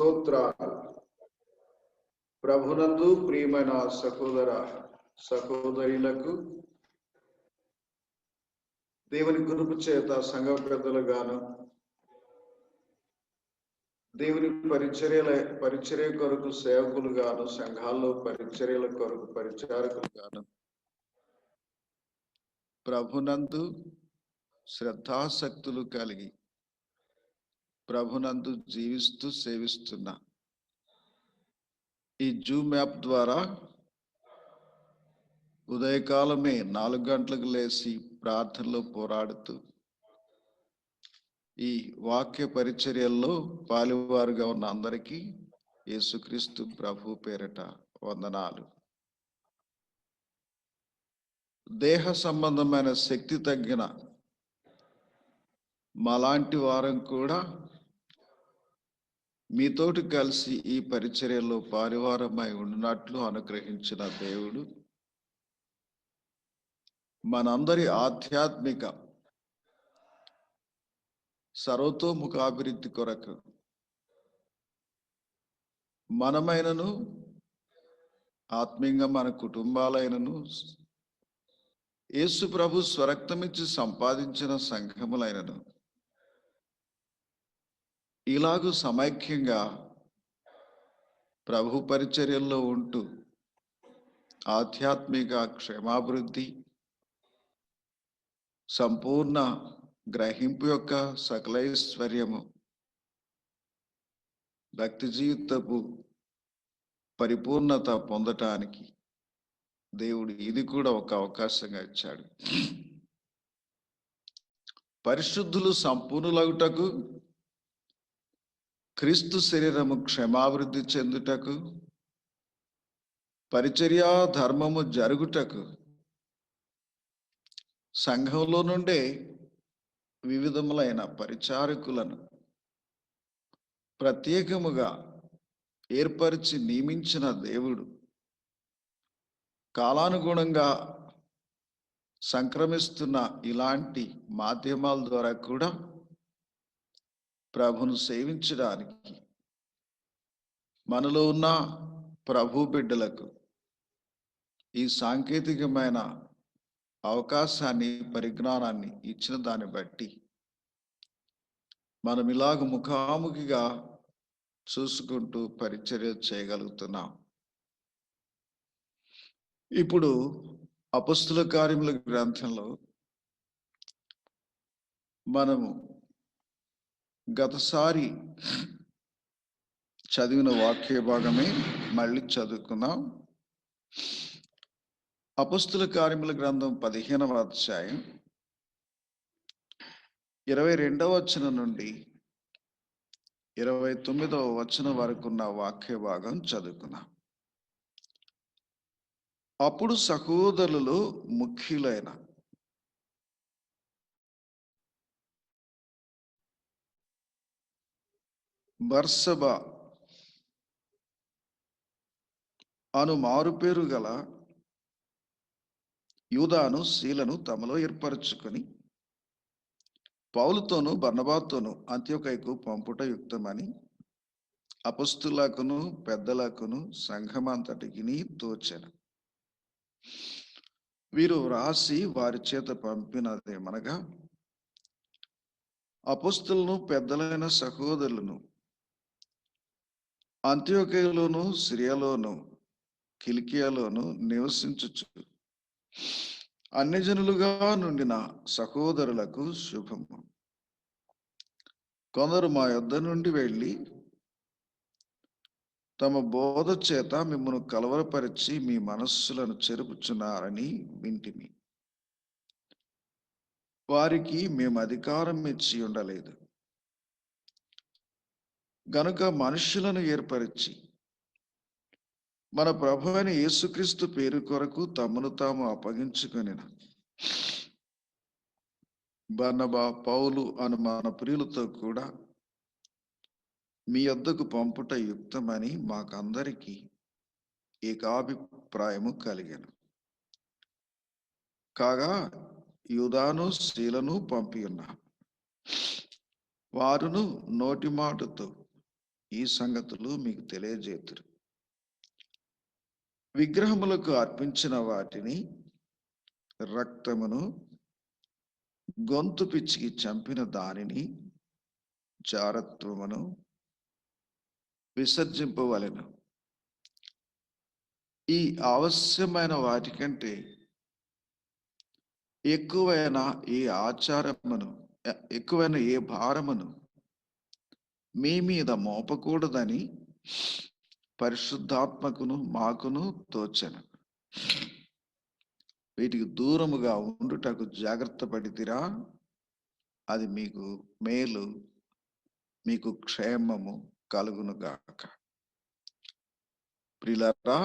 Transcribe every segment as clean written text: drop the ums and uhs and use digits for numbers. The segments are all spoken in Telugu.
స్తోత్రాలు. ప్రభునందు ప్రియమైన సహోదర సహోదరులకు దేవుని కృప చేత సంఘ పెద్దలుగాను, దేవుని పరిచర్య కొరకు సేవకులుగాను, సంఘాల్లో పరిచర్యల కొరకు పరిచారకులుగాను ప్రభునందు శ్రద్ధాసక్తులు కలిగి ప్రభునందు జీవిస్తూ సేవిస్తున్నా ఈ జూమ్ యాప్ ద్వారా ఉదయకాలమే 4 గంటలకు లేచి ప్రార్థనలో పోరాడుతూ ఈ వాక్య పరిచర్యల్లో పాలువారుగా ఉన్న అందరికీ యేసుక్రీస్తు ప్రభు పేరట వందనాలు. దేహ సంబంధమైన శక్తి తగ్గిన మాలాంటి వారం కూడా మీతోటి కలిసి ఈ పరిచర్యలో పారివారమై ఉన్నట్లు అనుగ్రహించిన దేవుడు మనందరి ఆధ్యాత్మిక సర్వతోముఖాభివృద్ధి కొరకు మనమైనను ఆత్మీయంగా మన కుటుంబాలైనను యేసు ప్రభు స్వరక్తమిచ్చి సంపాదించిన సంఘములైనను ఇలాగూ సమైక్యంగా ప్రభు పరిచర్యల్లో ఉంటూ ఆధ్యాత్మిక క్షేమాభివృద్ధి, సంపూర్ణ గ్రహింపు యొక్క సకలైశ్వర్యము, భక్తి జీవితపు పరిపూర్ణత పొందటానికి దేవుడు ఇది కూడా ఒక అవకాశంగా ఇచ్చాడు. పరిశుద్ధులు సంపూర్ణులగుటకు, క్రీస్తు శరీరము క్షేమాభివృద్ధి చెందుటకు, పరిచర్యా ధర్మము జరుగుటకు సంఘంలో నుండే వివిధములైన పరిచారకులను ప్రత్యేకముగా ఏర్పరిచి నియమించిన దేవుడు కాలానుగుణంగా సంక్రమిస్తున్న ఇలాంటి మాధ్యమాల ద్వారా కూడా ప్రభును సేవించడానికి మనలో ఉన్న ప్రభు బిడ్డలకు ఈ సాంకేతికమైన అవకాశాన్ని, పరిజ్ఞానాన్ని ఇచ్చిన దాన్ని బట్టి మనం ఇలాగ ముఖాముఖిగా చూసుకుంటూ పరిచర్య చేయగలుగుతున్నాం. ఇప్పుడు అపొస్తల కార్యముల గ్రంథంలో మనము గతసారి చదివిన వాక్య భాగమే మళ్ళీ చదువుకున్నాం. అపొస్తల కార్యముల గ్రంథం 15వ అధ్యాయం 22వ వచనం నుండి 29వ వచనం వరకు ఉన్న వాక్య భాగం చదువుకున్నాం. అప్పుడు సహోదరులలో ముఖ్యులైన బర్సబా అను మారుపేరు గల యూదాను, శీలను తమలో ఏర్పరచుకొని పౌలుతోను బర్నబాతోను అంత్యోకయకు పంపుట యుక్తమని అపొస్తలులకును పెద్దలకును సంఘమంతటికి తోచెను. వీరు రాసి వారి చేత పంపినదేమనగా, అపొస్తలులను పెద్దలైన సహోదరులను అంత్యోకయలోను, సిరియాలోను, కిలికియాలోను నివసించుచు అన్యజనులుగా నుండిన సహోదరులకు శుభము. కొందరు మా యొద్ద నుండి వెళ్ళి తమ బోధ చేత మిమ్మల్ని కలవరపరిచి మీ మనస్సులను చెరుపుచున్నారని వింటిమి. వారికి మేము అధికారం ఇచ్చి ఉండలేదు గనుక మనుషులను ఏర్పరిచి మన ప్రభు అయిన యేసుక్రీస్తు పేరు కొరకు తమను తాము అప్పగించుకొని బర్నబా, పౌలు అను మన ప్రియులతో కూడా మీ యొద్దకు పంపుట యుక్తమని మాకందరికీ ఏకాభిప్రాయము కలిగెను. కాగా యూదాను, శీలను పంపి ఉన్నా వారును నోటి మాటతో ఈ సంగతులు మీకు తెలియజేతురు. విగ్రహములకు అర్పించిన వాటిని, రక్తమును, గొంతు పిచ్చికి చంపిన దానిని, జారత్వమును విసర్జింపవలెను. ఈ ఆవశ్యమైన వాటికంటే ఎక్కువైన ఏ ఆచారమును, ఎక్కువైన ఏ భారమును మీ మీద మోపకూడదని పరిశుద్ధాత్మకును మాకును తోచెను. వీటికి దూరముగా ఉండుటకు జాగ్రత్త పడితిరా, అది మీకు మేలు, మీకు క్షేమము కలుగునుగాక. ప్రియులారా,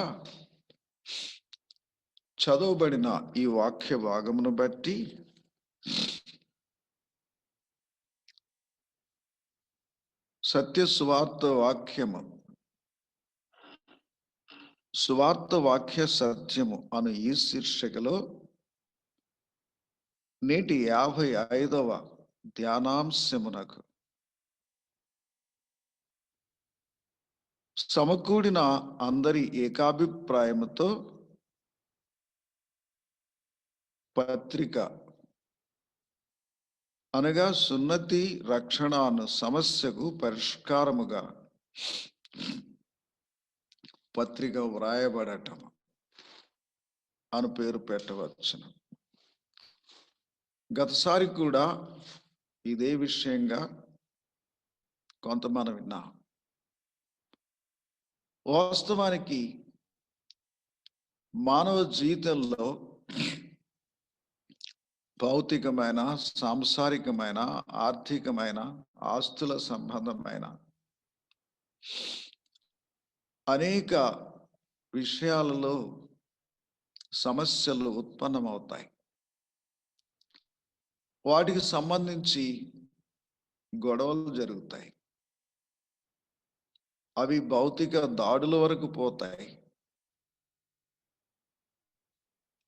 చదవబడిన ఈ వాక్య భాగమును బట్టి సత్య సువార్త వాక్యము, సువార్త వాక్య సత్యము అను ఈ శీర్షికలో నేటి 55వ ధ్యానాంశమునకు సమకూడిన అందరి ఏకాభిప్రాయముతో పత్రిక అనగా సున్నతి రక్షణ అను సమస్యకు పరిష్కారముగా పత్రిక వ్రాయబడటం అను పేరు పెట్టవచ్చును. గతసారి కూడా ఇదే విషయంగా కొంత మనం విన్నాం. వాస్తవానికి మానవ జీవితంలో భౌతికమైన, సాంసారికమైన, ఆర్థికమైన, ఆస్తుల సంబంధమైన అనేక విషయాలలో సమస్యలు ఉత్పన్నమవుతాయి. వాటికి సంబంధించి గొడవలు జరుగుతాయి. అవి భౌతిక దాడుల వరకు పోతాయి.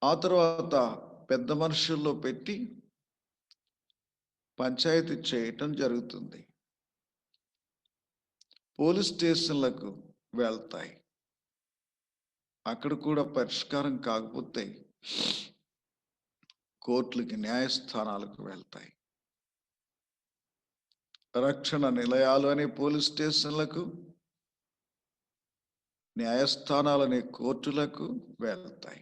ఆ తర్వాత పెద్ద మనుషుల్లో పెట్టి పంచాయతీ చేయటం జరుగుతుంది. పోలీస్ స్టేషన్లకు వెళ్తాయి. అక్కడ కూడా పరిష్కారం కాకపోతే కోర్టులకి, న్యాయస్థానాలకు వెళ్తాయి. రక్షణ నిలయాలు అనే పోలీస్ స్టేషన్లకు, న్యాయస్థానాలనే కోర్టులకు వెళ్తాయి.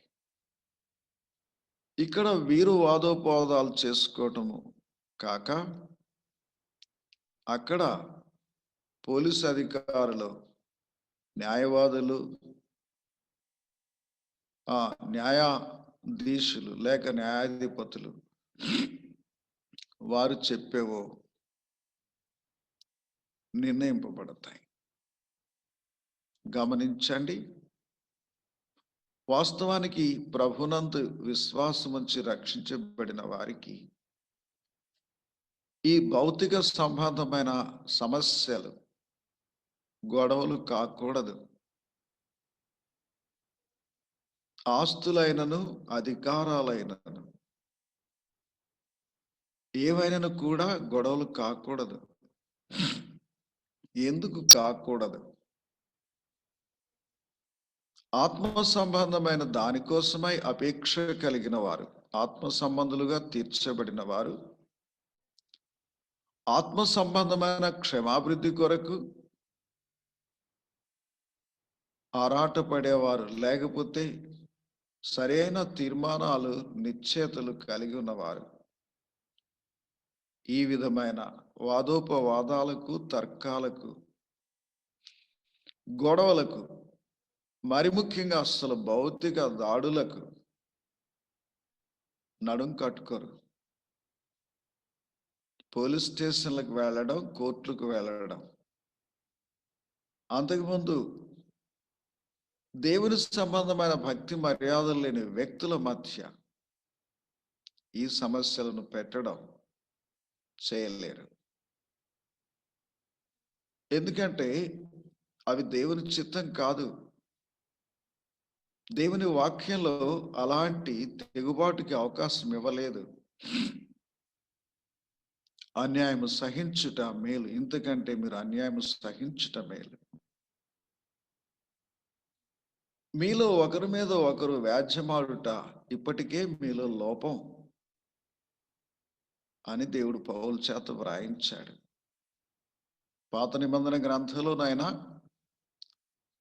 ఇక్కడ వీరు వాదోపవాదాలు చేసుకోవటము కాక, అక్కడ పోలీసు అధికారులు, న్యాయవాదులు, న్యాయాధీశులు లేక న్యాయాధిపతులు వారు చెప్పేవో నిర్ణయింపబడతాయి. గమనించండి, వాస్తవానికి ప్రభునందు విశ్వాసముంచి రక్షించబడిన వారికి ఈ భౌతిక సంబంధమైన సమస్యలు, గొడవలు కాకూడదు. ఆస్తులైనను, అధికారాలైనను ఏవైనాను కూడా గొడవలు కాకూడదు. ఎందుకు కాకూడదు? ఆత్మ సంబంధమైన దానికోసమై అపేక్ష కలిగిన వారు, ఆత్మ సంబంధులుగా తీర్చబడిన వారు, ఆత్మ సంబంధమైన క్షమాభివృద్ధి కొరకు ఆరాటపడేవారు, లేకపోతే సరైన తీర్మానాలు, నిశ్చయతలు కలిగి ఉన్నవారు ఈ విధమైన వాదోపవాదాలకు, తర్కాలకు, గొడవలకు, మరి ముఖ్యంగా అసలు భౌతిక దాడులకు నడుం కట్టుకోరు. పోలీస్ స్టేషన్లకు వెళ్ళడం, కోర్టులకు వెళ్ళడం. అంతకుముందు దేవుని సంబంధమైన భక్తి మర్యాదలు లేని వ్యక్తుల మధ్య ఈ సమస్యలను పెట్టడం చేయలేరు. ఎందుకంటే అవి దేవుని చిత్తం కాదు. దేవుని వాక్యంలో అలాంటి తెగుబాటుకి అవకాశం ఇవ్వలేదు. అన్యాయము సహించుట మేలు. ఇంతకంటే మీరు అన్యాయము సహించుట మేలు. మీలో ఒకరి మీద ఒకరు వ్యాజ్యమాడుట ఇప్పటికే మీలో లోపం అని దేవుడు పౌలు చేత వ్రాయించాడు. పాత నిబంధన గ్రంథంలోనైనా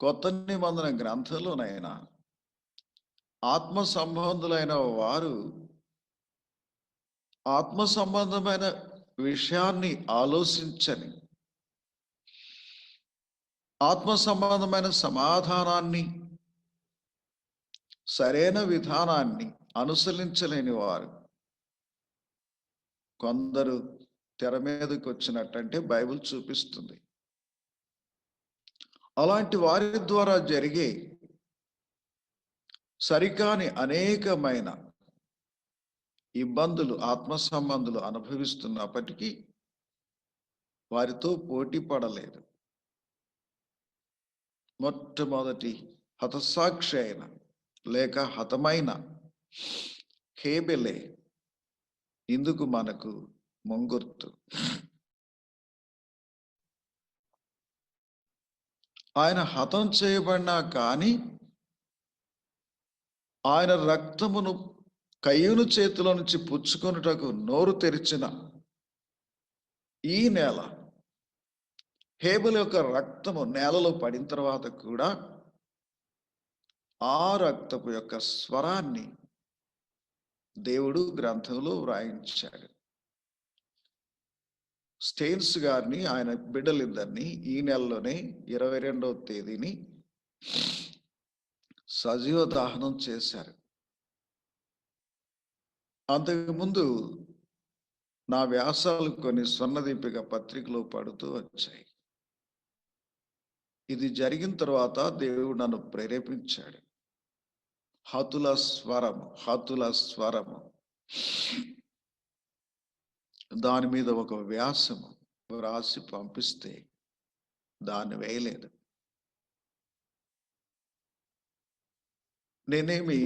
కొత్త నిబంధన గ్రంథంలోనైనా ఆత్మ సంబంధులైన వారు ఆత్మ సంబంధమైన విషయాన్ని ఆలోచించని, ఆత్మ సంబంధమైన సమాధానాన్ని, సరైన విధానాన్ని అనుసరించలేని వారు కొందరు తెర మీదకి వచ్చినట్టంటే బైబిల్ చూపిస్తుంది. అలాంటి వారి ద్వారా జరిగే సరికాని అనేకమైన ఇబ్బందులు ఆత్మ సంబంధులు అనుభవిస్తున్నప్పటికీ వారితో పోటీ పడలేదు. మొట్టమొదటి హతసాక్షి అయిన లేక హతమైన హేబెలే ఇందుకు మనకు ముంగుర్తు. ఆయన హతం చేయబడినా కానీ ఆయన రక్తమును కయ్యూను చేతిలో నుంచి పుచ్చుకొనుటకు నోరు తెరిచిన ఈ నేల, హేబెలు యొక్క రక్తము నేలలో పడిన తర్వాత కూడా ఆ రక్తపు యొక్క స్వరాన్ని దేవుడు గ్రంథంలో వ్రాయించాడు. స్టెయిన్స్ గారిని, ఆయన బిడ్డలిద్దరిని ఈ నెలలోనే 22వ తేదీని సజీవ దహనం చేశారు. అంతకుముందు నా వ్యాసాలు కొన్ని స్వర్ణదీపిక పత్రికలో పడుతూ వచ్చాయి. ఇది జరిగిన తర్వాత దేవుడు నన్ను ప్రేరేపించాడు. హతుల స్వరము, హతుల స్వరము, దాని మీద ఒక వ్యాసము రాసి పంపిస్తే దాన్ని వేయలేదు. నేనేమి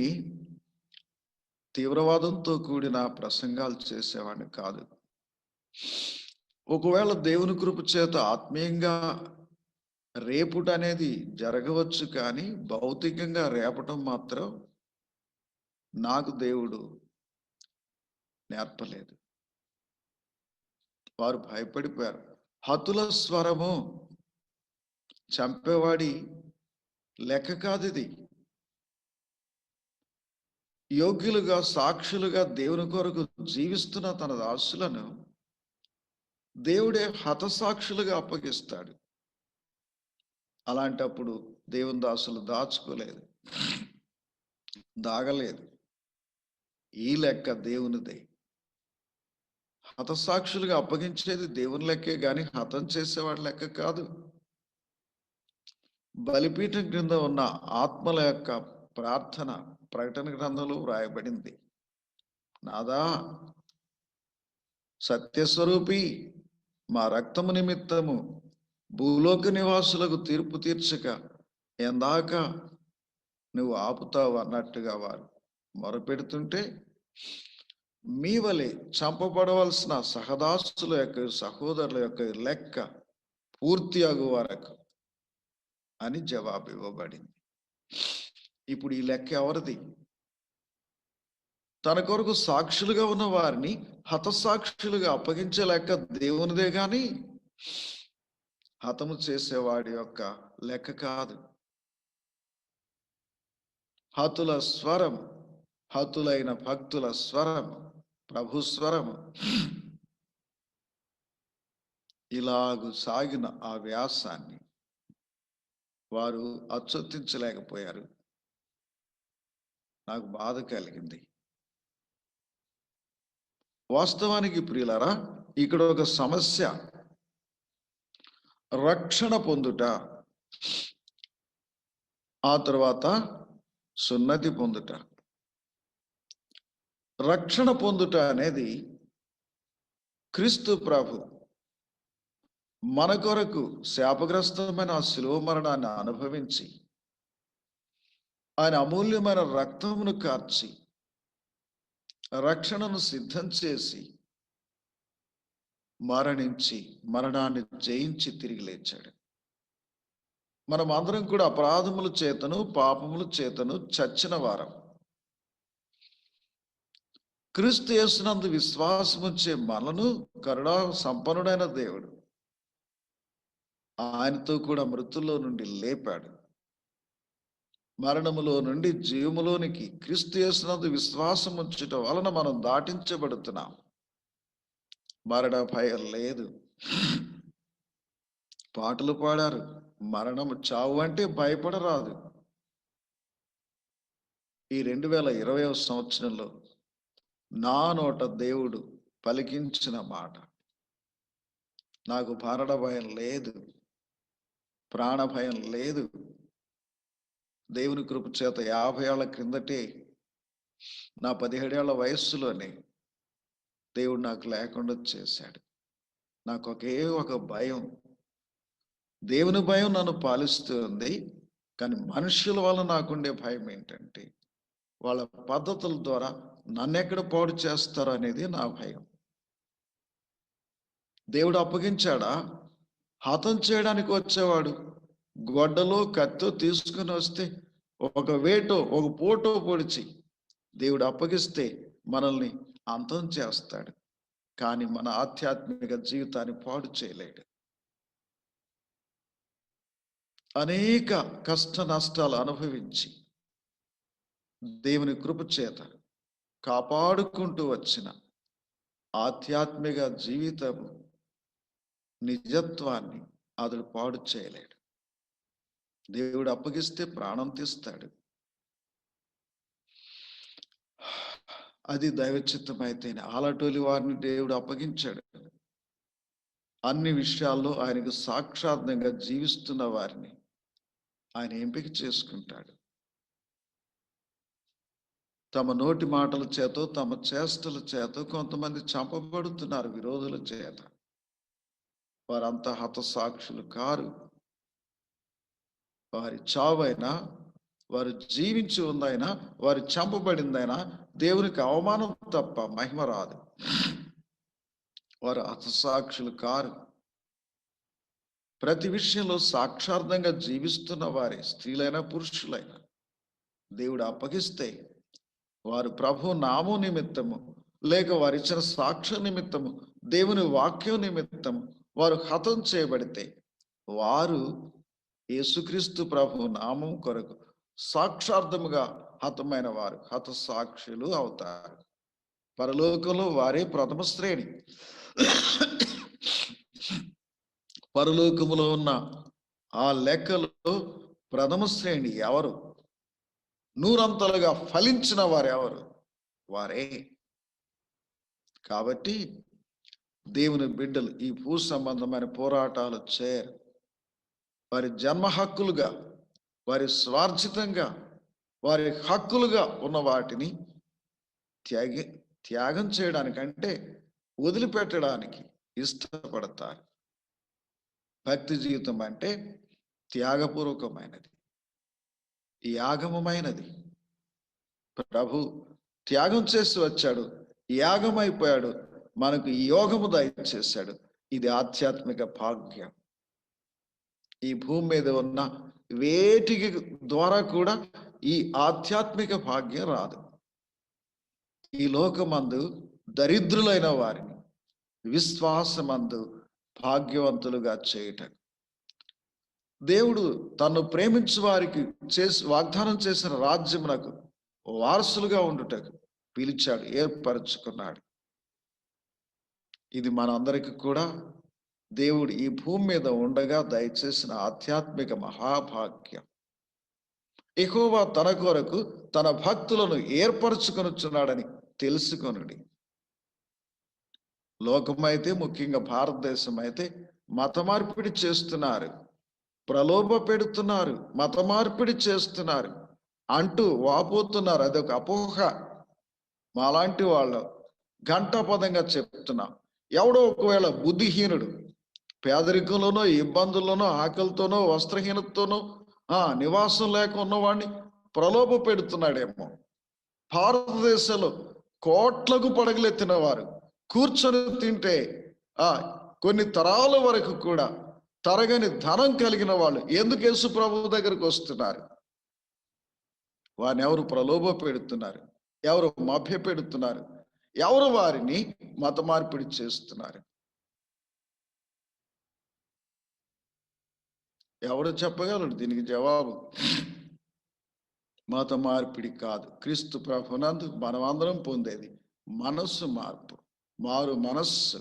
తీవ్రవాదంతో కూడిన ప్రసంగాలు చేసేవాడిని కాదు. ఒకవేళ దేవుని కృప చేత ఆత్మీయంగా రేపుట అనేది జరగవచ్చు, కానీ భౌతికంగా రేపటం మాత్రం నాకు దేవుడు నేర్పలేదు. వారు భయపడిపోయారు. హతుల స్వరము చంపేవాడి లెక్క కాదు. ఇది యోగ్యులుగా సాక్షులుగా దేవుని కొరకు జీవిస్తున్న తన దాసులను దేవుడే హతసాక్షులుగా అప్పగిస్తాడు. అలాంటప్పుడు దేవుని దాసులు దాచుకోలేదు, దాగలేదు. ఈ లెక్క దేవునిదే. హతసాక్షులుగా అప్పగించేది దేవుని లెక్కే గాని హతం చేసేవాడి లెక్క కాదు. బలిపీఠం క్రింద ఉన్న ఆత్మల యొక్క ప్రార్థన ప్రకటన గ్రంథంలో వ్రాయబడింది. నాదా, సత్యస్వరూపి, మా రక్తము నిమిత్తము భూలోక నివాసులకు తీర్పు తీర్చక ఎందాక నువ్వు ఆపుతావు అన్నట్టుగా వారు మొరపెడుతుంటే, మీ వలె చంపబడవలసిన సహదాసుల యొక్క సహోదరుల యొక్క లెక్క పూర్తి అగు వరకు అని జవాబు ఇవ్వబడింది. ఇప్పుడు ఈ లెక్క ఎవరిది? తన కొరకు సాక్షులుగా ఉన్న వారిని హతసాక్షులుగా అప్పగించే లెక్క దేవునిదే గాని హతము చేసేవాడి యొక్క లెక్క కాదు. హతుల స్వరం, హతులైన భక్తుల స్వరం, ప్రభు స్వరము. ఇలాగు సాగిన ఆ వ్యాసాన్ని వారు అచ్చొత్తించలేకపోయారు. నాకు బాధ కలిగింది. వాస్తవానికి ప్రియులారా, ఇక్కడ ఒక సమస్య. రక్షణ పొందుట, ఆ తర్వాత సున్నతి పొందుట. రక్షణ పొందుట అనేది క్రీస్తు ప్రభు మన కొరకు శాపగ్రస్తమైన ఆ శిలువ మరణాన్ని అనుభవించి ఆయన అమూల్యమైన రక్తమును కార్చి రక్షణను సిద్ధం చేసి మరణించి మరణాన్ని జయించి తిరిగి లేచాడు. మనం అందరం కూడా అపరాధముల చేతను పాపముల చేతను చచ్చిన వారం. క్రీస్తు యేసునందు విశ్వాసముంచే మనను కరుణా సంపన్నుడైన దేవుడు ఆయనతో కూడా మృతుల్లో నుండి లేపాడు. మరణములో నుండి జీవములోనికి క్రీస్తు యేసునందు విశ్వాసం ఉంచటం వలన మనం దాటించబడుతున్నాం. మరణ భయం లేదు. పాటలు పాడారు, మరణము చావు అంటే భయపడరాదు. ఈ 2020వ సంవత్సరంలో నా నోట దేవుడు పలికించిన మాట, నాకు మరణ భయం లేదు, ప్రాణ భయం లేదు. దేవుని కృప చేత 50 ఏళ్ల క్రిందటే నా 17 ఏళ్ల వయస్సులోనే దేవుడు నాకు లేకుండా చేశాడు. నాకు ఒకే ఒక భయం, దేవుని భయం నన్ను పాలిస్తూ ఉంది. కానీ మనుషుల వల్ల నాకుండే భయం ఏంటంటే వాళ్ళ పద్ధతుల ద్వారా నన్ను ఎక్కడ పాడు చేస్తారో అనేది నా భయం. దేవుడు అప్పగించాడా? హతం చేయడానికి వచ్చేవాడు గొడ్డలో కత్తో తీసుకుని వస్తే ఒక వేటో ఒక పోటో పొడిచి దేవుడు అప్పగిస్తే మనల్ని అంతం చేస్తాడు. కానీ మన ఆధ్యాత్మిక జీవితాన్ని పాడు చేయలేడు. అనేక కష్ట నష్టాలు అనుభవించి దేవుని కృప చేత కాపాడుకుంటూ వచ్చిన ఆధ్యాత్మిక జీవితము నిజత్వాన్ని అతడు పాడు చేయలేడు. దేవుడు అప్పగిస్తే ప్రాణం తీస్తాడు. అది దైవచిత్తం అయితేనే. ఆలటోలి వారిని దేవుడు అప్పగించాడు. అన్ని విషయాల్లో ఆయనకు సాక్షాత్తంగా జీవిస్తున్న వారిని ఆయన ఎంపిక చేసుకుంటాడు. తమ నోటి మాటల చేత తమ చేష్టల చేత కొంతమంది చంపబడుతున్నారు విరోధుల చేత. వారంతా హతసాక్షులు కారు. వారి చావైనా, వారు జీవించి ఉందైనా, వారు చంపబడిందైనా దేవునికి అవమానం తప్ప మహిమ రాదు. వారు హతసాక్షులు కారు. ప్రతి విషయంలో సాక్షార్థంగా జీవిస్తున్న వారే, స్త్రీలైనా పురుషులైనా, దేవుడు అప్పగిస్తే వారు ప్రభు నామం నిమిత్తము లేక వారు ఇచ్చిన సాక్ష్య నిమిత్తము, దేవుని వాక్యం నిమిత్తము వారు హతం చేయబడితే వారు యేసుక్రీస్తు ప్రభు నామం కొరకు సాక్షార్థముగా హతమైన వారు హతసాక్షులు అవుతారు. పరలోకంలో వారే ప్రథమ శ్రేణి. పరలోకములో ఉన్న ఆ లెక్కలో ప్రథమ శ్రేణి ఎవరు? నూరంతలుగా ఫలించిన వారు ఎవరు? వారే. కాబట్టి దేవుని బిడ్డలు ఈ భూ సంబంధమైన పోరాటాలు చేయరు. వారి జన్మ హక్కులుగా, వారి స్వార్జితంగా, వారి హక్కులుగా ఉన్న వాటిని త్యాగం చేయడానికంటే వదిలిపెట్టడానికి ఇష్టపడతారు. భక్తి జీవితం అంటే త్యాగపూర్వకమైనది, యాగమమైనది. ప్రభు త్యాగం చేసి వచ్చాడు, యాగం అయిపోయాడు, మనకు యోగము దయచేశాడు. ఇది ఆధ్యాత్మిక భాగ్యం. ఈ భూమి మీద ఉన్న వేటికి ద్వారా కూడా ఈ ఆధ్యాత్మిక భాగ్యం రాదు. ఈ లోకమందు దరిద్రులైన వారిని విశ్వాసమందు భాగ్యవంతులుగా చేయటం. దేవుడు తన్ను ప్రేమించు వారికి వాగ్దానం చేసిన రాజ్యమునకు వారసులుగా ఉండుటకు పిలిచాడు, ఏర్పరచుకున్నాడు. ఇది మనందరికి కూడా దేవుడు ఈ భూమి మీద ఉండగా దయచేసిన ఆధ్యాత్మిక మహాభాగ్యం. యెహోవా తన కొరకు తన భక్తులను ఏర్పరచుకొనుచున్నాడని తెలుసుకొనుడి. లోకమైతే, ముఖ్యంగా భారతదేశం అయితే మత మార్పిడి చేస్తున్నారు, ప్రలోభ పెడుతున్నారు, మత మార్పిడి చేస్తున్నారు అంటూ వాపోతున్నారు. అదొక అపోహ. మాలాంటి వాళ్ళు ఘంటాపదంగా చెప్తున్నాం. ఎవడో ఒకవేళ బుద్ధిహీనుడు పేదరికంలోనో, ఇబ్బందుల్లోనో, ఆకలితోనో, వస్త్రహీనతతోనో నివాసం లేక ఉన్నవాడిని ప్రలోభ పెడుతున్నాడేమో. భారతదేశంలో కోట్లకు పడగలెత్తిన వారు కూర్చొని తింటే ఆ కొన్ని తరాల వరకు కూడా తరగని ధనం కలిగిన వాళ్ళు ఎందుకు యేసు ప్రభువు దగ్గరికి వస్తున్నారు? వారిని ఎవరు ప్రలోభ పెడుతున్నారు? ఎవరు మభ్య పెడుతున్నారు? ఎవరు వారిని మత మార్పిడి చేస్తున్నారు? ఎవరు చెప్పగలరు దీనికి జవాబు? మత మార్పిడి కాదు. క్రీస్తు ప్రభునందు మనమందరం పొందేది మనస్సు మార్పు, మారు మనస్సు.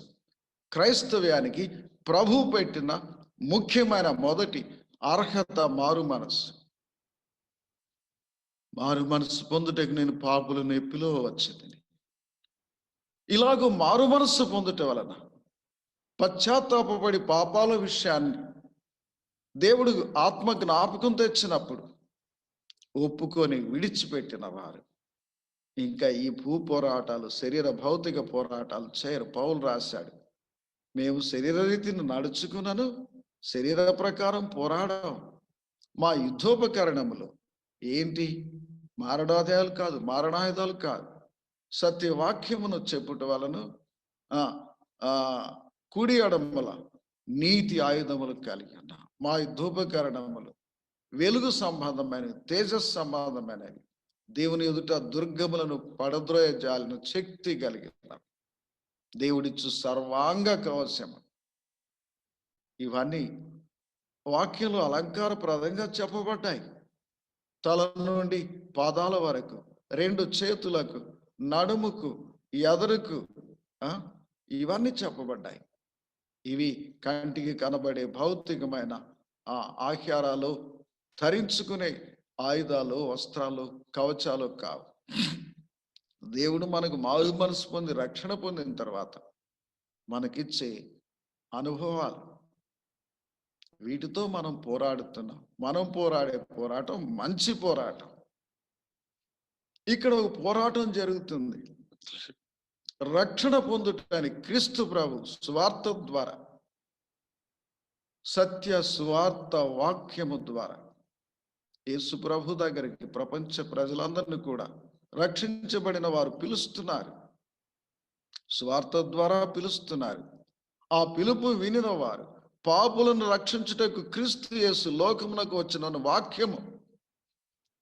క్రైస్తవ్యానికి ప్రభు పెట్టిన ముఖ్యమైన మొదటి అర్హత మారు మనస్సు. మారు మనస్సు పొందుటకు నేను పాపులను పిలువవచ్చింది. ఇలాగూ మారు మనస్సు పొందుట వలన పశ్చాత్తాపడి పాపాల విషయాన్ని దేవుడు ఆత్మ జ్ఞాపకం తెచ్చినప్పుడు ఒప్పుకొని విడిచిపెట్టిన వారు ఇంకా ఈ భూ పోరాటాలు, శరీర భౌతిక పోరాటాలు చేయరు. పౌలు రాశాడు, మేము శరీర రీతిని నడుచుకున్నాను, శరీర ప్రకారం పోరాడాం. మా యుద్ధోపకరణములు ఏంటి? మారణాయుధాలు కాదు, సత్యవాక్యమును చెప్పుట వలన కుడి ఎడమల నీతి ఆయుధములు కలిగి ఉన్నాం. మా యుద్ధోపకరణములు వెలుగు సంబంధమైనవి, తేజస్ సంబంధమైనవి, దేవుని ఎదుట దుర్గములను పడద్రోయ జాలిన శక్తి కలిగిన దేవుడిచ్చు సర్వాంగ కవచము. ఇవన్నీ వాక్యంలో అలంకారప్రదంగా చెప్పబడ్డాయి. తల నుండి పాదాల వరకు, 2 చేతులకు, నడుముకు, ఎదరుకు ఇవన్నీ చెప్పబడ్డాయి. ఇవి కంటికి కనబడే భౌతికమైన ఆహారాలు, ధరించుకునే ఆయుధాలు, వస్త్రాలు, కవచాలు కావు. దేవుడు మనకు మారు మనసు పొంది రక్షణ పొందిన తర్వాత మనకిచ్చే అనుభవాలు, వీటితో మనం పోరాడుతున్నాం. మనం పోరాడే పోరాటం మంచి పోరాటం. ఇక్కడ ఒక పోరాటం జరుగుతుంది. రక్షణ పొందుటానికి క్రీస్తు ప్రభు సువార్త ద్వారా, సత్య సువార్త వాక్యము ద్వారా యేసు ప్రభు దగ్గరికి ప్రపంచ ప్రజలందరినీ కూడా రక్షించబడిన వారు పిలుస్తున్నారు. సువార్త ద్వారా పిలుస్తున్నారు. ఆ పిలుపు వినిన వారు పాపులను రక్షించుటకు క్రీస్తు యేసు లోకమునకు వచ్చిన వాక్యము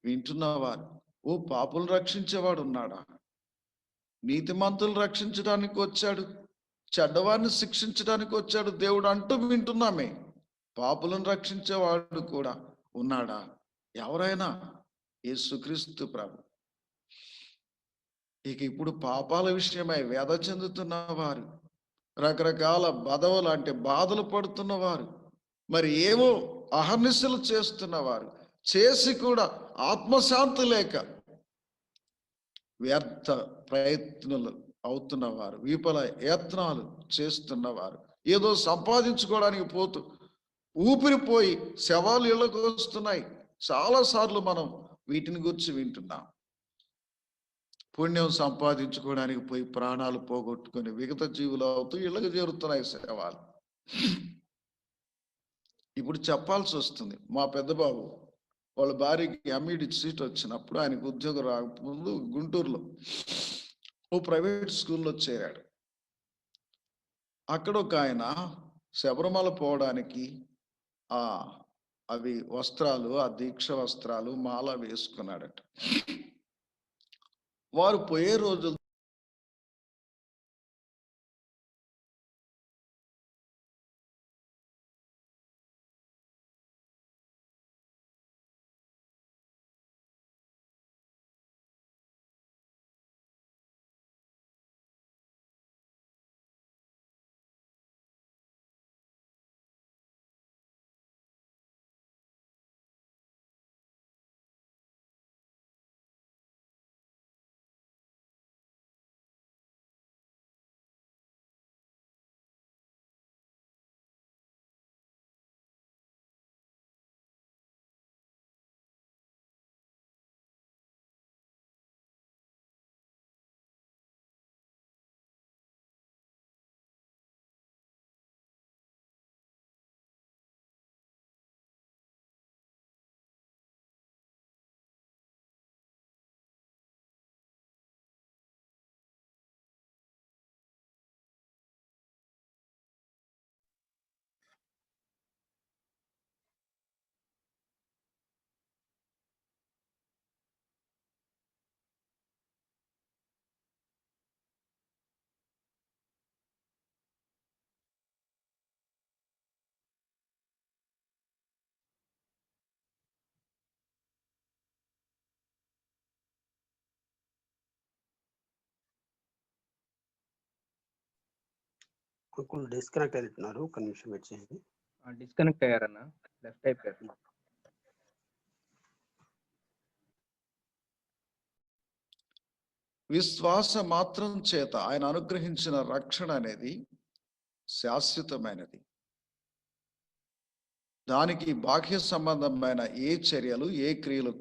వింటున్నవారు, ఓ పాపులను రక్షించేవాడు ఉన్నాడా? నీతిమంతులు రక్షించడానికి వచ్చాడు, చెడ్డవారిని శిక్షించడానికి వచ్చాడు దేవుడు అంటూ వింటున్నామే. పాపులను రక్షించేవాడు కూడా ఉన్నాడా? ఎవరైనా? యేసుక్రీస్తు ప్రభు. ఇక ఇప్పుడు పాపాల విషయమై వేద చెందుతున్న వారు, రకరకాల బదవలు అంటే బాధలు పడుతున్నవారు, మరి ఏవో అహర్నిశలు చేస్తున్నవారు, చేసి కూడా ఆత్మశాంతి లేక వ్యర్థ ప్రయత్నాలు అవుతున్నవారు, విఫల యత్నాలు చేస్తున్నవారు, ఏదో సంపాదించుకోవడానికి పోతూ ఊపిరిపోయి శవాలు ఇళ్లకు వస్తున్నాయి. చాలాసార్లు మనం వీటిని గురించి వింటున్నాం. పుణ్యం సంపాదించుకోవడానికి పోయి ప్రాణాలు పోగొట్టుకొని విగత జీవులు అవుతూ ఇళ్ళకు చేరుతున్నాయి శవాలు. ఇప్పుడు చెప్పాల్సి వస్తుంది. మా పెద్దబాబు వాళ్ళ భార్యకి అమ్మీడి సీట్ వచ్చినప్పుడు ఆయనకు ఉద్యోగం రాకముందు గుంటూరులో ఓ ప్రైవేట్ స్కూల్లో చేరాడు. అక్కడ ఒక ఆయన శబరిమల పోవడానికి అవి వస్త్రాలు, ఆ దీక్ష వస్త్రాలు, మాల వేసుకున్నాడట. వారు పోయే రోజులు అంకుల్ డిస్కనెక్ట్ అవుతున్నారు, ఒక నిమిషం వెయిట్ చేయండి. డిస్కనెక్ట్ అయ్యారన్నా, లెఫ్ట్ అయిపోయారు. విశ్వాస మాత్రం చేత ఆయన అనుగ్రహించిన రక్షణ అనేది శాశ్వతమైనది. దానికి బాహ్య సంబంధమైన ఏ చర్యలు, ఏ క్రియలు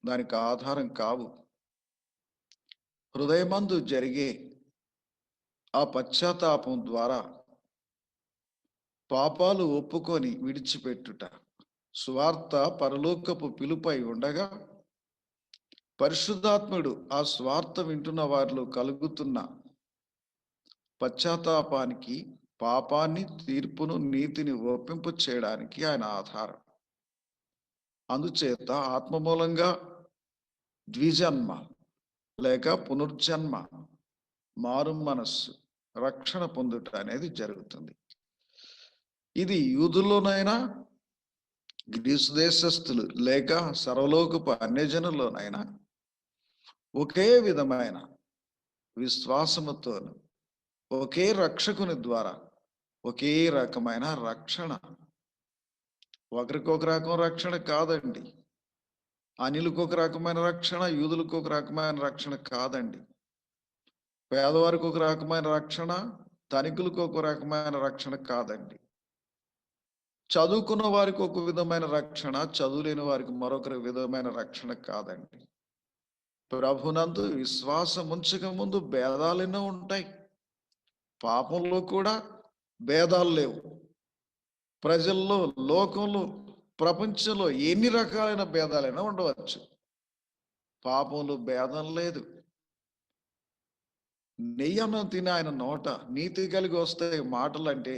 దానికి ఆధారం కావు. హృదయమందు జరిగే ఆ పశ్చాత్తాపం ద్వారా పాపాలు ఒప్పుకొని విడిచిపెట్టుట, స్వార్థ పరలోకపు పిలుపై ఉండగా పరిశుద్ధాత్ముడు ఆ స్వార్థ వింటున్న వారిలో కలుగుతున్న పశ్చాత్తాపానికి, పాపాన్ని, తీర్పును, నీతిని ఒప్పింపు చేయడానికి ఆయన ఆధారం. అందుచేత ఆత్మ మూలంగా ద్విజన్మ లేక పునర్జన్మ, మారు మనస్సు, రక్షణ పొందుట అనేది జరుగుతుంది. ఇది యూదుల్లోనైనా, గ్రీసు దేశస్థులు లేక సర్వలోకపు అన్యజనుల్లోనైనా ఒకే విధమైన విశ్వాసముతో ఒకే రక్షకుని ద్వారా ఒకే రకమైన రక్షణ. ఒకరికొక రకం రక్షణ కాదండి. అనిలకు ఒక రకమైన రక్షణ, యూదులకు ఒక రకమైన రక్షణ కాదండి. పేదవారికి ఒక రకమైన రక్షణ, ధనికులకు ఒక రకమైన రక్షణ కాదండి. చదువుకున్న వారికి ఒక విధమైన రక్షణ, చదువులేని వారికి మరొక విధమైన రక్షణ కాదండి. ప్రభునందు విశ్వాసం ఉంచక ముందు భేదాలు ఎన్నో ఉంటాయి. పాపంలో కూడా భేదాలు లేవు. ప్రజల్లో, లోకంలో, ప్రపంచంలో ఎన్ని రకాలైన భేదాలైనా ఉండవచ్చు. పాపంలో భేదం లేదు. నెయ్యన్నం తిని ఆయన నోట నీతి కలిగి వస్తాయి మాటలు అంటే,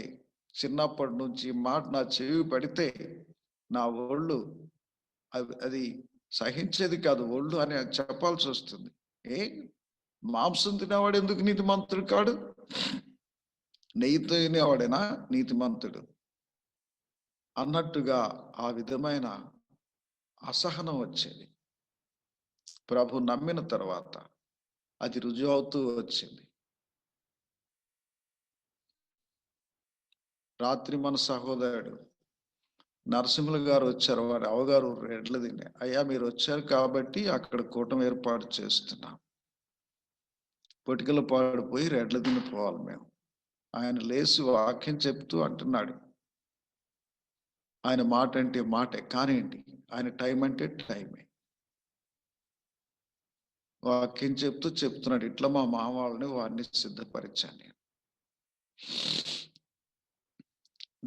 చిన్నప్పటి నుంచి మాట నా చెవి పడితే నా ఒళ్ళు అది సహించేది కాదు, ఒళ్ళు అని చెప్పాల్సి వస్తుంది. మాంసం తినేవాడు ఎందుకు నీతిమంతుడు కాడు? నెయ్యి తినేవాడేనా నీతిమంతుడు అన్నట్టుగా ఆ విధమైన అసహనం వచ్చేది. ప్రభు నమ్మిన తర్వాత అది రుజువు అవుతూ వచ్చింది. రాత్రి మన సహోదరుడు నరసింహులు గారు వచ్చారు. వారి అవగారు రెడ్ల తినే, అయ్యా మీరు వచ్చారు కాబట్టి అక్కడ కూటమి ఏర్పాటు చేస్తున్నాం, పొటికలు పాడిపోయి రెడ్ల తిని పోవాలి మేము. ఆయన లేచి వాక్యం చెప్తూ అంటున్నాడు, ఆయన మాట అంటే మాటే కానివ్వండి, ఆయన టైం అంటే టైమే. వాక్యం చెప్తున్నాడు, ఇట్లా మా మామ వాళ్ళని వారిని సిద్ధపరిచాను.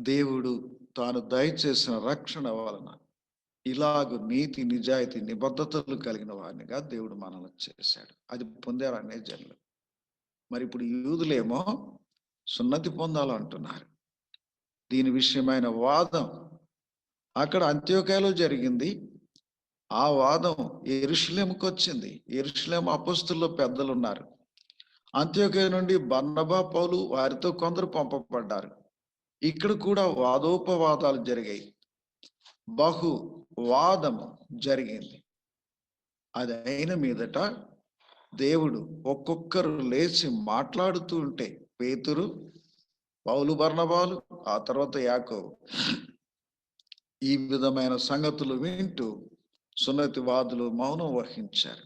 దేవుడు తాను దయచేసిన రక్షణ వలన ఇలాగ నీతి, నిజాయితీ, నిబద్ధతలు కలిగిన వారినిగా దేవుడు మనల్ని చేశాడు. అది పొందారు అనే జనులు. మరి ఇప్పుడు యూదులేమో సున్నతి పొందాలంటున్నారు. దీని విషయమైన వాదం అక్కడ అంత్యోక్యలో జరిగింది. ఆ వాదం యెరూషలేముకు వచ్చింది. యెరూషలేము అపోస్తలుల్లో పెద్దలు ఉన్నారు. అంత్యోక్య నుండి బర్నబా, పౌలు వారితో కొందరు పంపబడ్డారు. ఇక్కడ కూడా వాదోపవాదాలు జరిగాయి, బహు వాదము జరిగింది. అది అయిన మీదట దేవుడు ఒక్కొక్కరు లేచి మాట్లాడుతూ ఉంటే, పేతురు, పౌలు, బర్నబాలు, ఆ తర్వాత యాకోబు ఈ విధమైన సంగతులు వింటూ సున్నతివాదులు మౌనం వహించారు.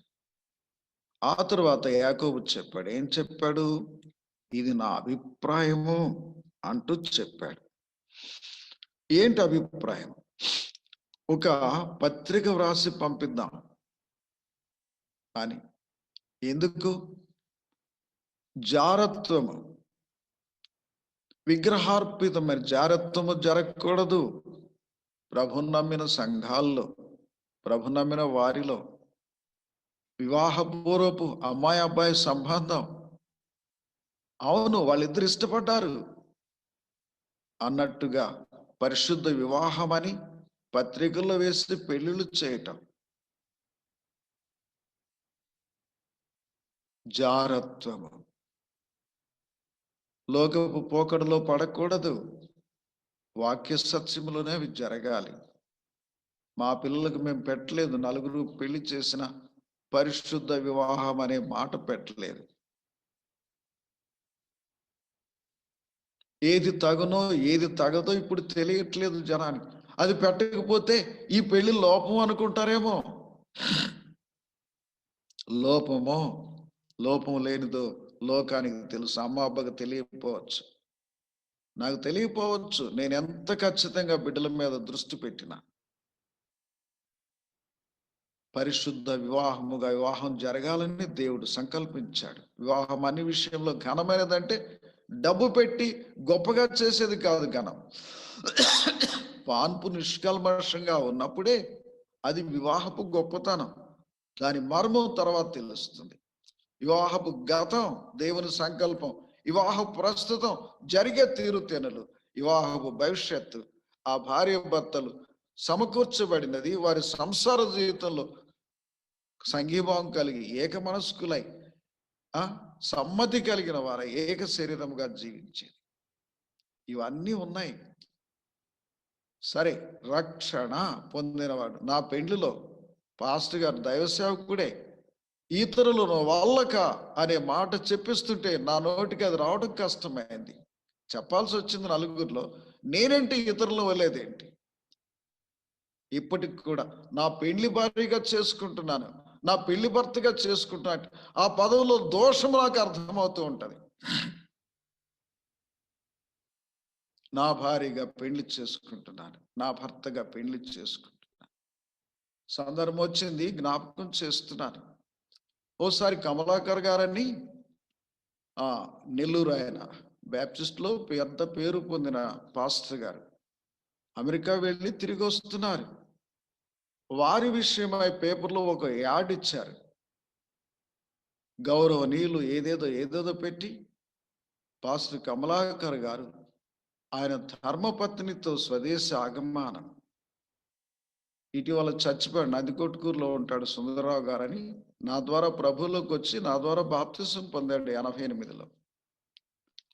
ఆ తర్వాత యాకోబు చెప్పాడు. ఏం చెప్పాడు? ఇది నా అభిప్రాయము అంటూ చెప్పాడు. ఏంటి అభిప్రాయం? ఒక పత్రిక వ్రాసి పంపిద్దాం అని. ఎందుకు? జారత్వము, విగ్రహార్పితమైన జారత్వము జరగకూడదు. ప్రభు నమ్మిన సంఘాల్లో, ప్రభు నమ్మిన వారిలో వివాహపూర్వపు అమ్మాయి అబ్బాయి సంబంధం, అవును వాళ్ళిద్దరు ఇష్టపడ్డారు అన్నట్టుగా పరిశుద్ధ వివాహం అని పత్రికల్లో వేసి పెళ్లిళ్ళు చేయటం జారత్వము. లోకపు పోకడలో పడకూడదు. వాక్య సత్యములోనే అవి జరగాలి. మా పిల్లలకు మేము పెట్టలేదు, నలుగురు పెళ్లి చేసిన పరిశుద్ధ వివాహం అనే మాట పెట్టలేదు. ఏది తగునో ఏది తగదో ఇప్పుడు తెలియట్లేదు జనానికి. అది పెట్టకపోతే ఈ పెళ్లి లోపం అనుకుంటారేమో. లోపమో లోపం లేనిదో లోకానికి తెలుసు. అమ్మ అబ్బకు తెలియకపోవచ్చు, నాకు తెలియకపోవచ్చు. నేను ఎంత ఖచ్చితంగా బిడ్డల మీద దృష్టి పెట్టినా పరిశుద్ధ వివాహం జరగాలని దేవుడు సంకల్పించాడు. వివాహం అన్ని విషయంలో ఘనమైనదంటే డబ్బు పెట్టి గొప్పగా చేసేది కాదు ఘనం. పాన్పు నిష్కల్మషంగా ఉన్నప్పుడే అది వివాహపు గొప్పతనం. దాని మర్మం తర్వాత తెలుస్తుంది. వివాహపు గతం దేవుని సంకల్పం, వివాహపు ప్రస్తుతం జరిగే తీరుతెనులు, వివాహపు భవిష్యత్తు, ఆ భార్య భర్తలు సమకూర్చబడినది వారి సంసార జీవితంలో సంఘీభావం కలిగి ఏక మనస్కులై సమ్మతి కలిగిన వారు ఏక శరీరముగా జీవించేది. ఇవన్నీ ఉన్నాయి. సరే, రక్షణ పొందినవాడు నా పెండ్లిలో పాస్టర్ గారు దైవ సేవకుడే ఇతరులు వాళ్ళక అనే మాట చెప్పిస్తుంటే నా నోటికి అది రావడం కష్టమైంది. చెప్పాల్సి వచ్చింది నలుగురిలో. నేనేంటి ఇతరులు వల్లేదేంటి? ఇప్పటికి కూడా నా పెళ్లి భార్యగా చేసుకుంటున్నాను, నా పెళ్లి భర్తగా చేసుకుంటున్నా, ఆ పదవిలో దోషం నాకు అర్థమవుతూ ఉంటది. నా భార్యగా పెళ్లి చేసుకుంటున్నాను, నా భర్తగా పెళ్లి చేసుకుంటున్నాను. సందర్భం వచ్చింది, జ్ఞాపకం చేస్తున్నాను. ఓసారి కమలాకర్ గారని నెల్లూరు, ఆయన బ్యాప్టిస్ట్లో పెద్ద పేరు పొందిన పాస్టర్ గారు, అమెరికా వెళ్ళి తిరిగి వస్తున్నారు. వారి విషయమై పేపర్లో ఒక యాడ్ ఇచ్చారు. గౌరవనీయులు ఏదేదో పెట్టి పాస్టర్ కమలాకర్ గారు ఆయన ధర్మపత్నితో స్వదేశ ఆగమనం, ఇటీవల చచ్చిపోయాడు, నందికొట్కూరులో ఉంటాడు సుందరరావు గారని, నా ద్వారా ప్రభువులోకి వచ్చి నా ద్వారా బాప్తిసం పొందాడు 88లో.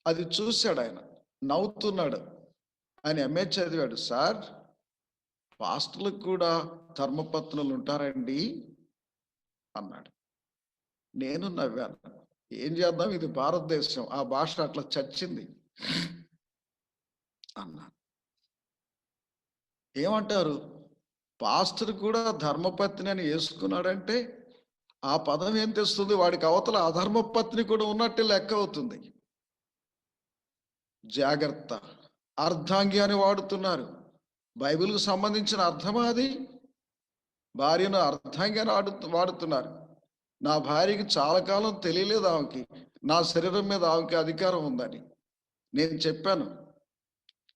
అది చూశాడు, ఆయన నవ్వుతున్నాడు. ఆయన ఎంఏ చదివాడు. సార్, పాస్టర్లకు కూడా ధర్మపత్నులు ఉంటారండి అన్నాడు. నేను నవ్వాను. ఏం చేద్దాం, ఇది భారతదేశం, ఆ భాష అట్లా చచ్చింది అన్నాను. ఏమంటారు, పాస్టర్ కూడా ధర్మపత్ని అని వేసుకున్నాడంటే ఆ పదం ఏం తెస్తుంది? వాడికి అవతల అధర్మపత్ని కూడా ఉన్నట్టే లెక్క అవుతుంది. జాగ్రత్త. అర్ధాంగి అని వాడుతున్నారు. బైబిల్కు సంబంధించిన అర్థమా అది? భార్యను అర్ధాంగి అని వాడుతున్నారు. నా భార్యకి చాలా కాలం తెలియలేదు ఆమెకి నా శరీరం మీద ఆమెకి అధికారం ఉందని. నేను చెప్పాను,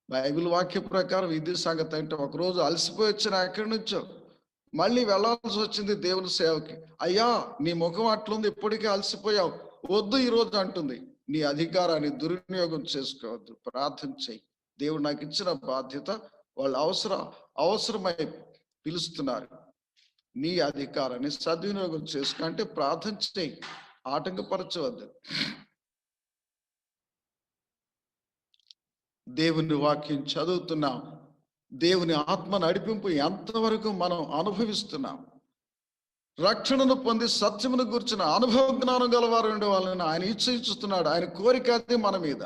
బైబిల్ వాక్య ప్రకారం ఇది సంగతి. అంటే ఒకరోజు అలసిపోయి వచ్చిన ఎక్కడి నుంచో మళ్ళీ వెళ్ళాల్సి వచ్చింది దేవుని సేవకి. అయ్యా, నీ ముఖం అట్లుంది, ఇప్పటికే అలసిపోయావు, వద్దు ఈరోజు అంటుంది. నీ అధికారాన్ని దుర్వినియోగం చేసుకోవద్దు, ప్రార్థన చెయ్యి. దేవుడు నాకు ఇచ్చిన బాధ్యత, వాళ్ళు అవసరమై పిలుస్తున్నారు, నీ అధికారాన్ని సద్వినియోగం చేసుకుంటే ప్రార్థన చెయ్యి, ఆటంకపరచవద్దు. దేవుని వాక్యం చదువుతున్నాం. దేవుని ఆత్మ నడిపింపు ఎంతవరకు మనం అనుభవిస్తున్నాం? రక్షణను పొంది సత్యమును గురించిన అనుభవ జ్ఞానం గలవారు ఉండే వాళ్ళని ఆయన ఇచ్చుతున్నాడు. ఆయన కోరిక అది మన మీద.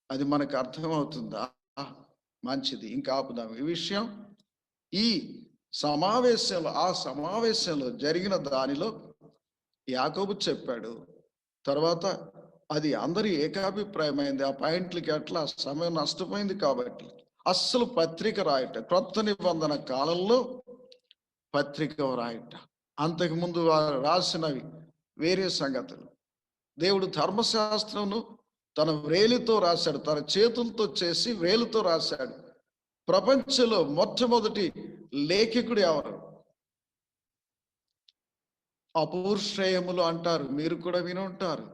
అది మనకు అర్థమవుతుందా? మంచిది, ఇంకా ఆపుదాం ఈ విషయం. ఈ సమావేశంలో జరిగిన దానిలో యాకోబు చెప్పాడు. తర్వాత అది అందరి ఏకాభిప్రాయమైంది. ఆ పాయింట్లకి అట్లా సమయం నష్టపోయింది కాబట్టి అస్సలు పత్రిక రాయట, క్రొత్త నిబంధన కాలంలో పత్రిక రాయట. అంతకుముందు వారు రాసినవి వేరే సంగతులు. దేవుడు ధర్మశాస్త్రంను తన వ్రేలితో రాశాడు, తన చేతులతో చేసి వ్రేలుతో రాశాడు. ప్రపంచంలో మొట్టమొదటి లేఖకుడు ఎవరు? అపౌరుషేయములు అంటారు, మీరు కూడా వినుంటారు.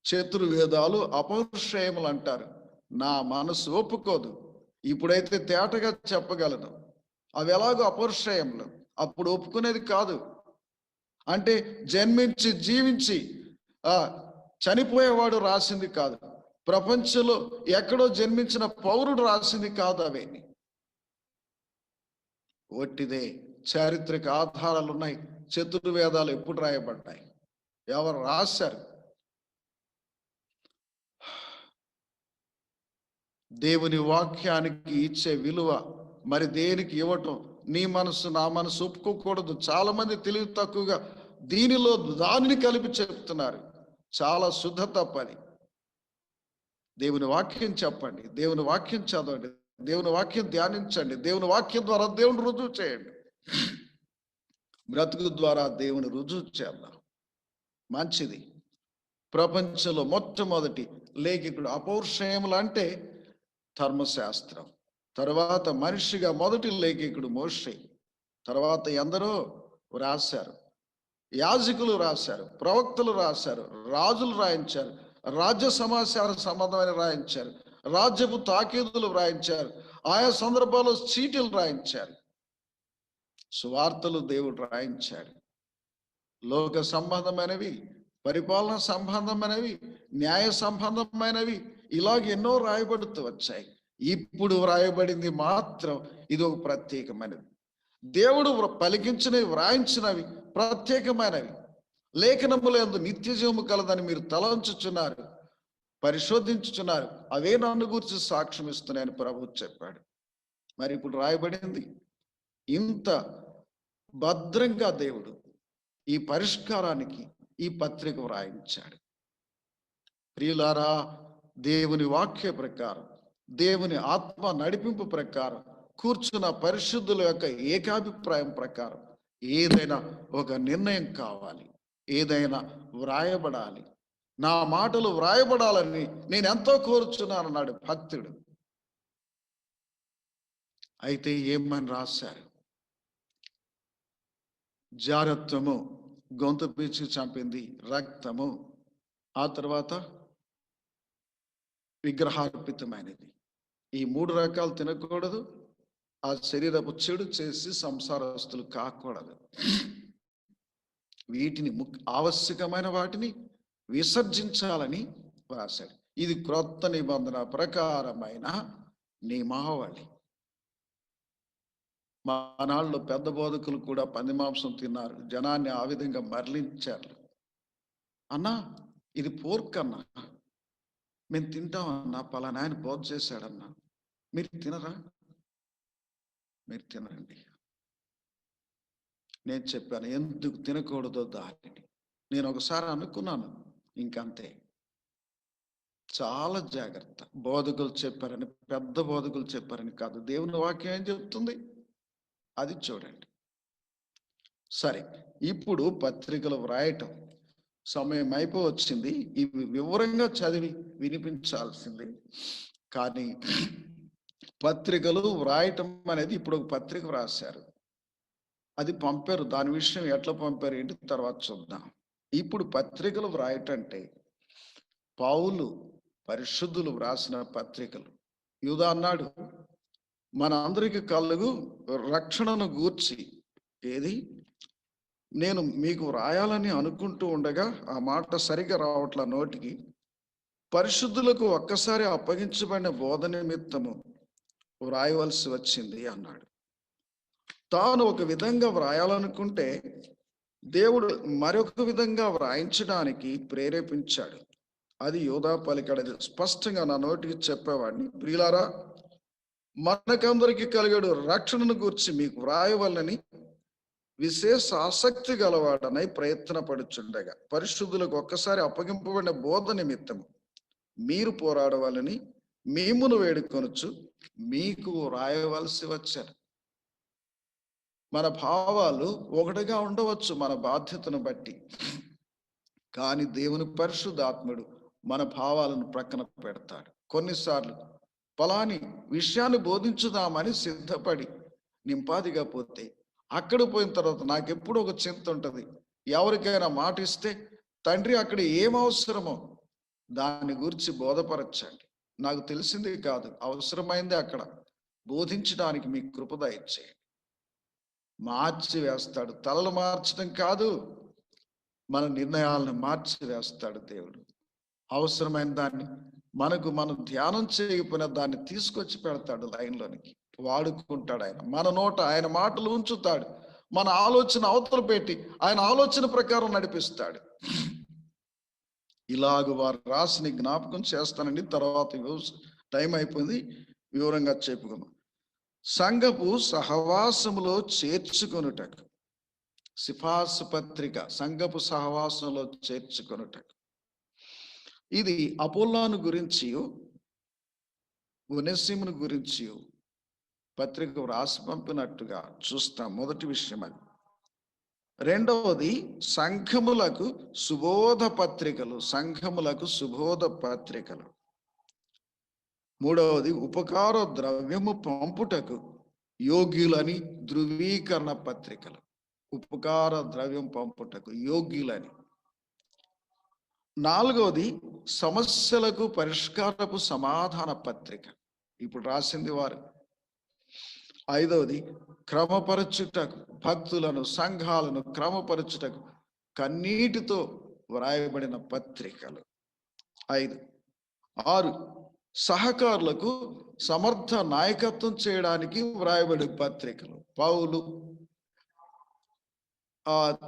చతుర్వేదాలు అపౌరుషేయములు అంటారు. నా మనసు ఒప్పుకోదు. ఇప్పుడైతే తేటగా చెప్పగలను, అవి ఎలాగో అపౌరుషేయములు. అప్పుడు ఒప్పుకునేది కాదు. అంటే జన్మించి జీవించి చనిపోయేవాడు రాసింది కాదు, ప్రపంచంలో ఎక్కడో జన్మించిన పౌరుడు రాసింది కాదు. అవన్నీ ఒట్టిదే. చారిత్రక ఆధారాలు ఉన్నాయి. చతుర్వేదాలు ఎప్పుడు రాయబడ్డాయి, ఎవరు రాశారు? దేవుని వాక్యానికి ఇచ్చే విలువ మరి దేనికి ఇవ్వటం, నీ మనసు నా మనసు ఒప్పుకోకూడదు. చాలా మంది తెలివి తక్కువగా దీనిలో దానిని కలిపి చెప్తున్నారు. చాలా శుద్ధ తప్పది. దేవుని వాక్యం చెప్పండి, దేవుని వాక్యం చదవండి, దేవుని వాక్యం ధ్యానించండి, దేవుని వాక్యం ద్వారా దేవుని రుజువు చేయండి. బ్రతుకు ద్వారా దేవుని రుజువు చేద్దాం. మంచిది. ప్రపంచంలో మొట్టమొదటి లేఖకుడు అపౌరుషేయములు అంటే ధర్మశాస్త్రం. తర్వాత మనిషిగా మొదటి లేఖకుడు మోషే. తర్వాత ఎందరో రాశారు, యాజకులు రాశారు, ప్రవక్తలు రాశారు, రాజులు రాయించారు, రాజ్య సమాచార సంబంధమైన రాయించారు, రాజ్యపు తాకీదులు రాయించారు, ఆయా సందర్భాల్లో చీటీలు రాయించారు, సువార్తలు దేవుడు రాయించాడు. లోక సంబంధమైనవి, పరిపాలన సంబంధమైనవి, న్యాయ సంబంధమైనవి, ఇలాగ ఎన్నో రాయబడుతూ వచ్చాయి. ఇప్పుడు వ్రాయబడింది మాత్రం ఇది ఒక ప్రత్యేకమైనది. దేవుడు పలికించినవి, వ్రాయించినవి ప్రత్యేకమైనవి. లేఖనములందు నిత్య జీవము కలదని మీరు తలంచుచున్నారు, పరిశోధించుచున్నారు, అవే నన్ను గురించి సాక్ష్యం ఇస్తున్నాయని ప్రభువు చెప్పాడు. మరి ఇప్పుడు రాయబడింది ఇంత భద్రంగా దేవుడు ఈ పరిష్కారానికి ఈ పత్రిక వ్రాయించాడు. ప్రియులారా, దేవుని వాక్య ప్రకారం, దేవుని ఆత్మ నడిపింపు ప్రకారం, కూర్చున్న పరిశుద్ధుల యొక్క ఏకాభిప్రాయం ప్రకారం ఏదైనా ఒక నిర్ణయం కావాలి, ఏదైనా వ్రాయబడాలి. నా మాటలు వ్రాయబడాలని నేను ఎంతో కోరుచున్నానన్నాడు భక్తుడు. అయితే ఏమని రాశారు? జారత్వము గొంతు పీల్చి చంపింది, రక్తము, ఆ తర్వాత విగ్రహార్పితమైనది. ఈ 3 రకాలు తినకూడదు. ఆ శరీరపు చెడు చేసి సంసారస్తులు కాకూడదు. వీటిని ఆవశ్యకమైన వాటిని విసర్జించాలని రాశాడు. ఇది క్రొత్త నిబంధన ప్రకారమైన నియమావళి. మానాళ్ళు పెద్ద బోధకులు కూడా పంది మాంసం తిన్నారు, జనాన్ని ఆ విధంగా మరలించారు. అన్నా ఇది పోర్క్ అన్నా, మేము తింటామన్నా, పలానా ఆయన బోధ చేశాడన్నా, మీరు తినరా? మీరు తినండి. నేను చెప్పాను ఎందుకు తినకూడదో దానిని. నేను ఒకసారి అనుకున్నాను, ఇంకంతే. చాలా జాగ్రత్త. బోధకులు చెప్పారని, పెద్ద బోధకులు చెప్పారని కాదు, దేవుని వాక్యం ఏం చెప్తుంది అది చూడండి. సరే, ఇప్పుడు పత్రికలు వ్రాయటం సమయం అయిపోవచ్చింది. ఇవి వివరంగా చదివి వినిపించాల్సింది. కానీ పత్రికలు వ్రాయటం అనేది, ఇప్పుడు ఒక పత్రిక వ్రాశారు, అది పంపారు. దాని విషయం ఎట్లా పంపారు ఏంటి తర్వాత చూద్దాం. ఇప్పుడు పత్రికలు వ్రాయటంటే పౌలు పరిశుద్ధులు వ్రాసిన పత్రికలు. యూదా అన్నాడు, మన అందరికి కలుగు రక్షణను గూర్చి ఏది నేను మీకు వ్రాయాలని అనుకుంటూ ఉండగా ఆ మాట సరిగా రావట్ల నోటికి, పరిశుద్ధులకు ఒక్కసారి అప్పగించబడిన బోధ నిమిత్తము వ్రాయవలసి వచ్చింది అన్నాడు. తాను ఒక విధంగా వ్రాయాలనుకుంటే దేవుడు మరొక విధంగా వ్రాయించడానికి ప్రేరేపించాడు. అది యూదా పలికడది. స్పష్టంగా నా నోటికి చెప్పేవాడిని, ప్రియులారా, మనకందరికి కలిగడు రక్షణను గురించి మీకు వ్రాయవలని విశేష ఆసక్తి గలవాడనై ప్రయత్నపడుచుండగా పరిశుద్ధులకు ఒక్కసారి అప్పగింపబడిన బోధ నిమిత్తము మీరు పోరాడవాలని మేమును వేడుకొనొచ్చు మీకు వ్రాయవలసి వచ్చారు. మన భావాలు ఒకటిగా ఉండవచ్చు మన బాధ్యతను బట్టి, కానీ దేవుని పరిశుద్ధాత్ముడు మన భావాలను ప్రక్కన పెడతాడు. కొన్నిసార్లు ఫలాని విషయాన్ని బోధించుదామని సిద్ధపడి నింపాదిగా పోతే అక్కడ పోయిన తర్వాత నాకెప్పుడు ఒక చింత ఉంటుంది, ఎవరికైనా మాట ఇస్తే తండ్రి అక్కడ ఏం అవసరమో దాని గురించి బోధపరచండి, నాకు తెలిసింది కాదు, అవసరమైంది అక్కడ బోధించడానికి మీ కృప దయచేయండి. మార్చి వేస్తాడు. తలలు మార్చడం కాదు, మన నిర్ణయాలను మార్చి వేస్తాడు దేవుడు. అవసరమైన దాన్ని మనం ధ్యానం చేయకపోయినా దాన్ని తీసుకొచ్చి పెడతాడు లైన్లోనికి, వాడుకుంటాడు ఆయన. మన నోట ఆయన మాటలు ఉంచుతాడు, మన ఆలోచన అవతల పెట్టి ఆయన ఆలోచన ప్రకారం నడిపిస్తాడు. ఇలాగ వారు రాసిని జ్ఞాపకం చేస్తానండి, తర్వాత టైం అయిపోయింది, వివరంగా చెప్పుకుందాం. సంఘపు సహవాసములో చేర్చుకొనుటకు, సిఫార్సు పత్రిక సంఘపు సహవాసంలో చేర్చుకొనుటకు. ఇది అపోల్లోను గురించి, ఒనేసిమును గురించి పత్రిక వ్రాసి పంపినట్టుగా చూస్తాం. మొదటి విషయం అది. రెండవది సంఘములకు సుబోధ పత్రికలు, సంఘములకు సుబోధ పత్రికలు. మూడవది ఉపకార ద్రవ్యము పంపుటకు యోగ్యులని ధృవీకరణ పత్రికలు, ఉపకార ద్రవ్యం పంపుటకు యోగ్యులని. నాలుగవది సమస్యలకు పరిష్కారపు సమాధాన పత్రిక, ఇప్పుడు రాసింది వారు. ఐదవది క్రమపరచుటకు, భక్తులను సంఘాలను క్రమపరచుటకు కన్నీటితో వ్రాయబడిన పత్రికలు 5. 6 సహకారులకు సమర్థ నాయకత్వం చేయడానికి వ్రాయబడే పత్రికలు. పౌలు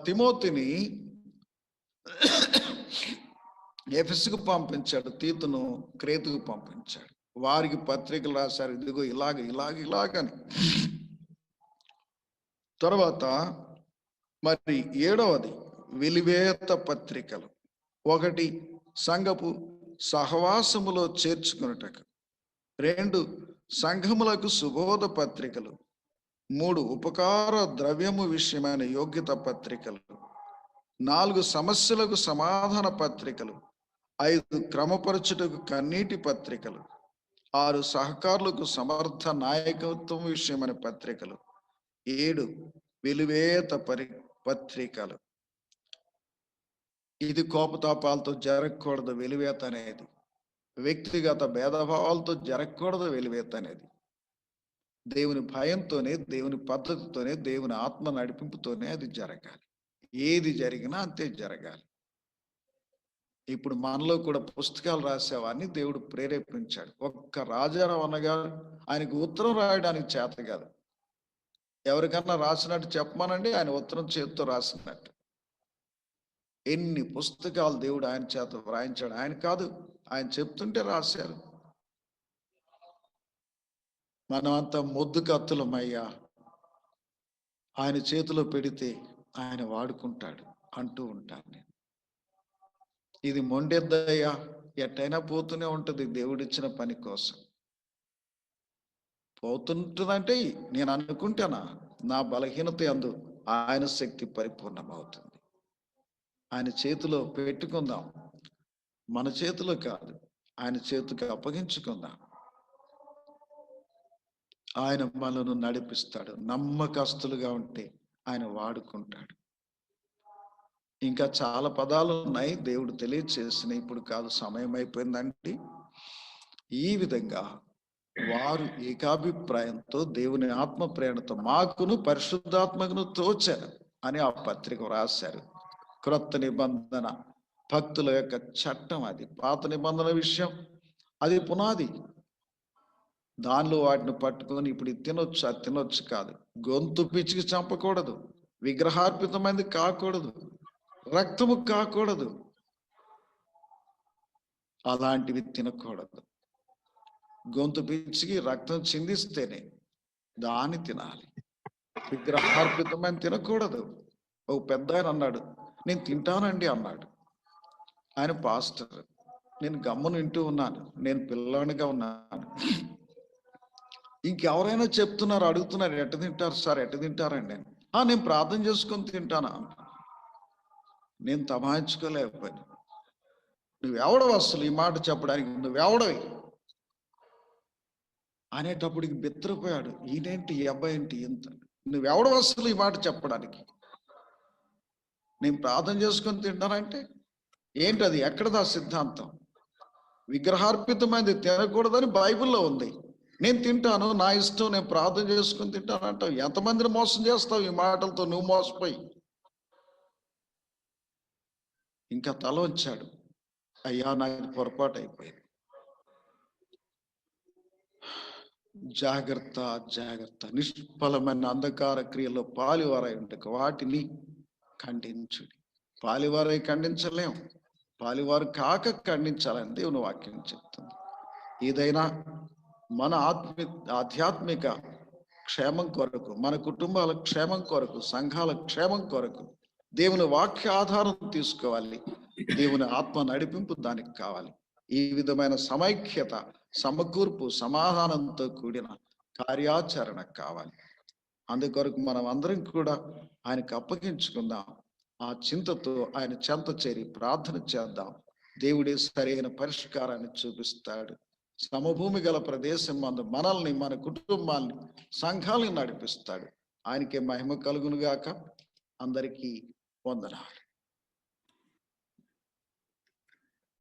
తిమోతిని ఎఫెసుకు పంపించాడు, తీతును క్రేతుకు పంపించాడు. వారికి పత్రికలు రాశారు, ఇదిగో ఇలాగని. తర్వాత మరి 7వది వెలివేత పత్రికలు. 1 సంఘపు సహవాసములో చేర్చుకున్నటకు. 2 సంఘములకు సుబోధ పత్రికలు. 3 ఉపకార ద్రవ్యము విషయమైన యోగ్యత పత్రికలు. 4 సమస్యలకు సమాధాన పత్రికలు. 5 క్రమపరచుటకు కన్నీటి పత్రికలు. 6 సహకారులకు సమర్థ నాయకత్వం విషయమైన పత్రికలు. 7 వెలివేత పత్రికలు. ఇది కోపతాపాలతో జరగకూడదు వెలివేత అనేది, వ్యక్తిగత భేదభావాలతో జరగకూడదు వెలివేత అనేది. దేవుని భయంతోనే, దేవుని పద్ధతితోనే, దేవుని ఆత్మ నడిపింపుతోనే అది జరగాలి. ఏది జరిగినా అంతే జరగాలి. ఇప్పుడు మనలో కూడా పుస్తకాలు రాసేవాడిని దేవుడు ప్రేరేపించాడు. ఒక్క రాజారావు అన్నగారు ఆయనకు ఉత్తరం రాయడానికి చేత కాదు. ఎవరికన్నా రాసినట్టు చెప్పమానండి, ఆయన ఉత్తరం చేతితో రాసినట్టు. ఎన్ని పుస్తకాలు దేవుడు ఆయన చేత వ్రాయించాడు. ఆయన కాదు, ఆయన చెప్తుంటే రాశారు. మనం అంతా మొద్దు కత్తులమయ్యా, ఆయన చేతిలో పెడితే ఆయన వాడుకుంటాడు అంటూ ఉంటాను నేను. ఇది మొండెద్దయ్యా, ఎట్టయినా పోతూనే ఉంటుంది దేవుడిచ్చిన పని కోసం. పోతుంటుందంటే నేను అనుకుంటానా, నా బలహీనత యందు ఆయన శక్తి పరిపూర్ణమవుతుంది. ఆయన చేతిలో పెట్టుకుందాం, మన చేతిలో కాదు, ఆయన చేతికి అప్పగించుకుందాం. ఆయన మనను నడిపిస్తాడు. నమ్మకస్తులుగా ఉంటే ఆయన వాడుకుంటాడు. ఇంకా చాలా పదాలు ఉన్నాయి దేవుడు తెలియచేసిన, ఇప్పుడు కాదు, సమయం అయిపోయిందండి. ఈ విధంగా వారు ఏకాభిప్రాయంతో దేవుని ఆత్మ ప్రేరణతో మాకును పరిశుద్ధాత్మకును తోచారు అని ఆ పత్రిక రాశారు. క్రొత్త నిబంధన భక్తుల యొక్క చట్టం అది. పాత నిబంధన విషయం అది పునాది. దానిలో వాటిని పట్టుకొని ఇప్పుడు ఇది తినొచ్చు, అది తినొచ్చు కాదు. గొంతు పిచ్చికి చంపకూడదు, విగ్రహార్పితమైనది కాకూడదు, రక్తము కాకూడదు, అలాంటివి తినకూడదు. గొంతు పిచ్చికి రక్తం చిందిస్తేనే దాన్ని తినాలి. విగ్రహార్పితమైన తినకూడదు. ఒక పెద్ద ఆయన అన్నాడు, నేను తింటానండి అన్నాడు. ఆయన పాస్టర్. నేను గమ్మును వింటూ ఉన్నాను, నేను పిల్లవాడిగా ఉన్నాను. ఇంకెవరైనా చెప్తున్నారు, అడుగుతున్నారు, ఎట్ట తింటారు సార్, ఎట్ట తింటారండి? నేను ప్రార్థన చేసుకొని తింటానా. నేను తమాయించుకోలేకపోయాను. నువ్వెవడవు అసలు ఈ మాట చెప్పడానికి, నువ్వెవడవి అనేటప్పటికి బెత్తరిపోయాడు. ఈయనేంటి, ఈ అబ్బాయి ఏంటి ఎంత, నువ్వెవడవు అసలు ఈ మాట చెప్పడానికి? నేను ప్రార్థన చేసుకొని తింటానంటే ఏంటది? ఎక్కడదా సిద్ధాంతం? విగ్రహార్పితమైనది తినకూడదని బైబిల్లో ఉంది. నేను తింటాను, నా ఇష్టం, నేను ప్రార్థన చేసుకుని తింటాను అంటావు. ఎంతమందిని మోసం చేస్తావు ఈ మాటలతో నువ్వు మోసపోయి? ఇంకా తల వచ్చాడు, అయ్యా నాకు పొరపాటు అయిపోయింది. జాగ్రత్త జాగ్రత్త. నిష్ఫలమైన అంధకార క్రియలో పాలివారై ఉండక వాటిని ఖండించుడి. పాలివారై ఖండించలేం, పాలివారు కాక ఖండించాలని దేవుని వాక్యం చెప్తుంది. ఏదైనా మన ఆధ్యాత్మిక క్షేమం కొరకు, మన కుటుంబాల క్షేమం కొరకు, సంఘాల క్షేమం కొరకు దేవుని వాక్య ఆధారం తీసుకోవాలి. దేవుని ఆత్మ నడిపింపు దానికి కావాలి. ఈ విధమైన సమైక్యత, సమకూర్పు, సమాధానంతో కూడిన కార్యాచరణ కావాలి. అందుకొరకు మనం అందరం కూడా ఆయనకు అప్పగించుకుందాం. ఆ చింతతో ఆయన చెంత చేరి ప్రార్థన చేద్దాం. దేవుడే సరైన పరిష్కారాన్ని చూపిస్తాడు. సమభూమి గల ప్రదేశం మందు మనల్ని, మన కుటుంబాన్ని, సంఘాలను నడిపిస్తాడు. ఆయనకే మహిమ కలుగును గాక. అందరికీ వందనాలు.